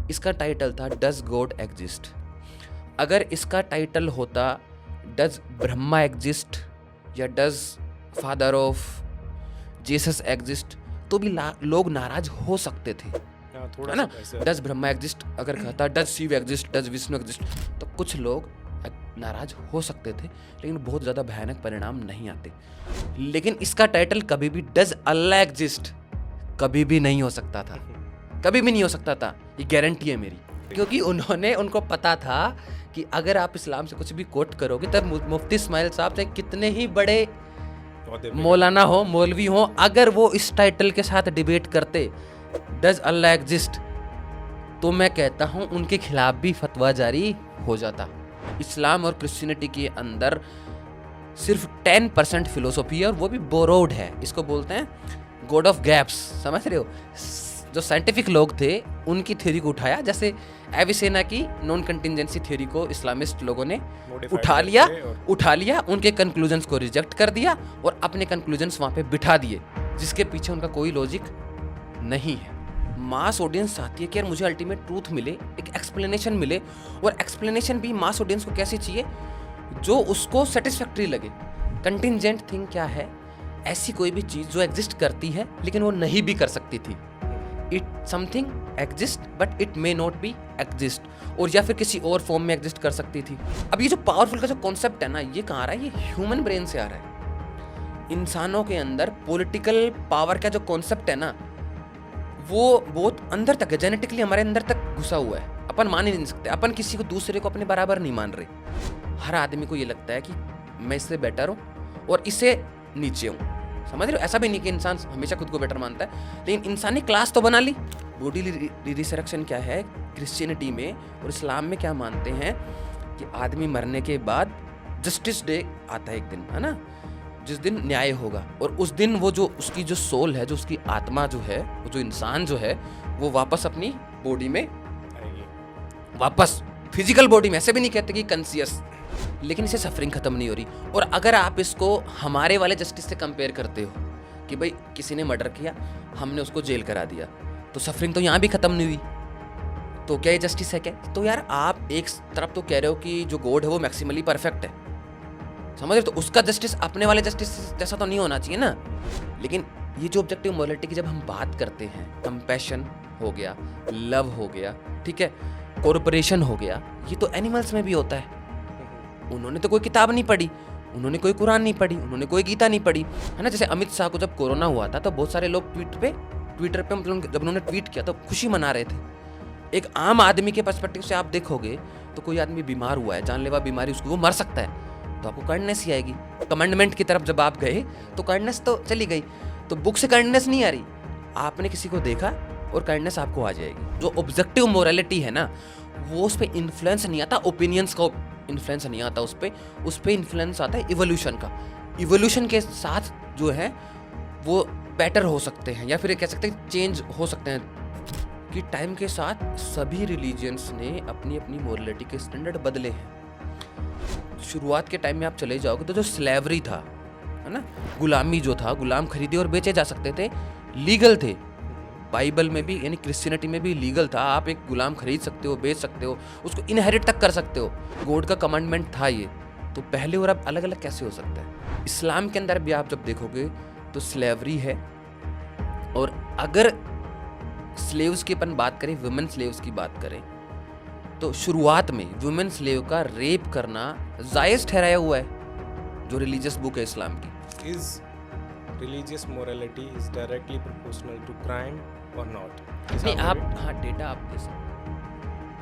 इसका टाइटल था does God exist. अगर इसका टाइटल होता डज ब्रह्मा एग्जिस्ट या does father of Jesus exist तो भी लोग नाराज हो सकते थे, है ना। डज ब्रह्मा एग्जिस्ट अगर कहता does Shiva exist, does Vishnu exist, तो कुछ लोग नाराज हो सकते थे, लेकिन बहुत ज़्यादा भयानक परिणाम नहीं आते। लेकिन इसका टाइटल कभी भी डज अल्लाह एग्जिस्ट कभी भी नहीं हो सकता था, कभी भी नहीं हो सकता था, ये गारंटी है मेरी। क्योंकि उनको पता था कि अगर आप इस्लाम से कुछ भी कोट करोगे तब मुफ्ती इस्माइल साहब चाहे कितने ही बड़े मौलाना हो, मौलवी हो, अगर वो इस टाइटल के साथ डिबेट करते डज अल्लाह एग्जिस्ट, तो मैं कहता हूं उनके खिलाफ भी फतवा जारी हो जाता। इस्लाम और क्रिश्चियनिटी के अंदर सिर्फ 10% फिलोसॉफी है और वो भी बोरोड है। इसको बोलते हैं गॉड ऑफ गैप्स, समझ रहे हो। जो साइंटिफिक लोग थे उनकी थ्योरी को उठाया, जैसे एविसेना की नॉन कंटिजेंसी थ्योरी को इस्लामिस्ट लोगों ने उठा लिया, उनके कंक्लूजन्स को रिजेक्ट कर दिया और अपने कंक्लूजन्स वहाँ पे बिठा दिए, जिसके पीछे उनका कोई लॉजिक नहीं है। मास ऑडियंस चाहती है कि यार मुझे अल्टीमेट ट्रूथ मिले, एक एक्सप्लेनेशन मिले, और एक्सप्लेनेशन भी मास ऑडियंस को कैसी चाहिए जो उसको सेटिस्फैक्ट्री लगे। कंटिजेंट थिंग क्या है? ऐसी कोई भी चीज़ जो एग्जिस्ट करती है लेकिन वो नहीं भी कर सकती थी। It something exist but it may not be exist, और या फिर किसी और फॉर्म में एग्जिस्ट कर सकती थी। अब ये जो पावरफुल का जो कॉन्सेप्ट है ना, ये कहाँ आ रहा है? ये ह्यूमन ब्रेन से आ रहा है। इंसानों के अंदर पॉलिटिकल पावर का जो कॉन्सेप्ट है ना, वो बहुत अंदर तक है, जेनेटिकली हमारे अंदर तक घुसा हुआ है। अपन मान ही नहीं सकते, अपन किसी को दूसरे को अपने बराबर नहीं मान रहे। हर आदमी को ये लगता है कि मैं इससे बेटर हूँ और इससे नीचे हूँ, समझ रहे हो। ऐसा भी नहीं कि इंसान हमेशा खुद को बेटर मानता है, लेकिन इंसानी क्लास तो बना ली। बॉडी रिसरेक्शन क्या है क्रिश्चियनिटी में और इस्लाम में, क्या मानते हैं कि आदमी मरने के बाद जस्टिस डे आता है एक दिन, है ना, जिस दिन न्याय होगा, और उस दिन वो जो उसकी जो सोल है, जो उसकी आत्मा जो है, वो जो इंसान जो है, वो वापस अपनी बॉडी में वापस फिजिकल बॉडी में, ऐसे भी नहीं कहते कि कॉन्शियस, लेकिन इससे सफरिंग खत्म नहीं हो रही। और अगर आप इसको हमारे वाले जस्टिस से कंपेयर करते हो कि भाई किसी ने मर्डर किया, हमने उसको जेल करा दिया, तो सफरिंग तो यहाँ भी खत्म नहीं हुई, तो क्या ये जस्टिस है क्या? तो यार आप एक तरफ तो कह रहे हो कि जो गॉड है वो मैक्सिमली परफेक्ट है, समझ रहे, तो उसका जस्टिस अपने वाले जस्टिस जैसा तो नहीं होना चाहिए ना। लेकिन ये जो ऑब्जेक्टिव मोरालिटी की जब हम बात करते हैं, कंपैशन हो गया, लव हो गया, ठीक है, कॉर्पोरेशन हो गया, ये तो एनिमल्स में भी होता है। उन्होंने तो कोई किताब नहीं पढ़ी, उन्होंने कोई कुरान नहीं पढ़ी, उन्होंने कोई गीता नहीं पढ़ी, है ना। जैसे अमित शाह को जब कोरोना हुआ था तो बहुत सारे लोग ट्विटर पे मतलब जब उन्होंने ट्वीट किया तो खुशी मना रहे थे। एक आम आदमी के पर्सपेक्टिव से आप देखोगे तो कोई आदमी बीमार हुआ है, जानलेवा बीमारी, उसको वो मर सकता है, तो आपको काइंडनेस ही आएगी। कमेंडमेंट की तरफ जब आप गए तो काइंडनेस तो चली गई, तो बुक से काइंडनेस नहीं आ रही, आपने किसी को देखा और काइंडनेस आपको आ जाएगी। जो ऑब्जेक्टिव मोरालिटी है ना, वो उस पर इन्फ्लुएंस नहीं आता, ओपिनियंस का इन्फ्लुएंस नहीं आता, उस पर इन्फ्लुएंस आता है इवोल्यूशन का। इवोल्यूशन के साथ जो है वो बेटर हो सकते हैं, या फिर कह सकते हैं चेंज हो सकते हैं, कि टाइम के साथ सभी रिलीजियंस ने अपनी अपनी मोरालिटी के स्टैंडर्ड बदले हैं। शुरुआत के टाइम में आप चले जाओगे तो जो स्लेवरी था, है ना, गुलामी जो था, गुलाम खरीदे और बेचे जा सकते थे, लीगल थे। बाइबल में भी यानी क्रिश्चियनिटी में भी लीगल था, आप एक गुलाम खरीद सकते हो, बेच सकते हो, उसको इनहेरिट तक कर सकते हो, गॉड का कमांडमेंट था ये। तो पहले और अब अलग अलग कैसे हो सकता है? इस्लाम के अंदर भी आप जब देखोगे तो स्लेवरी है, और अगर स्लेव्स की अपन बात करें, वुमेन स्लेव्स की बात करें, तो शुरुआत में वुमेन स्लेव का रेप करना जायज़ ठहराया हुआ है, जो रिलीजियस बुक है इस्लाम की। Is religious morality is directly proportional to crime or not? नहीं, आप हाँ डेटा आप दे सकते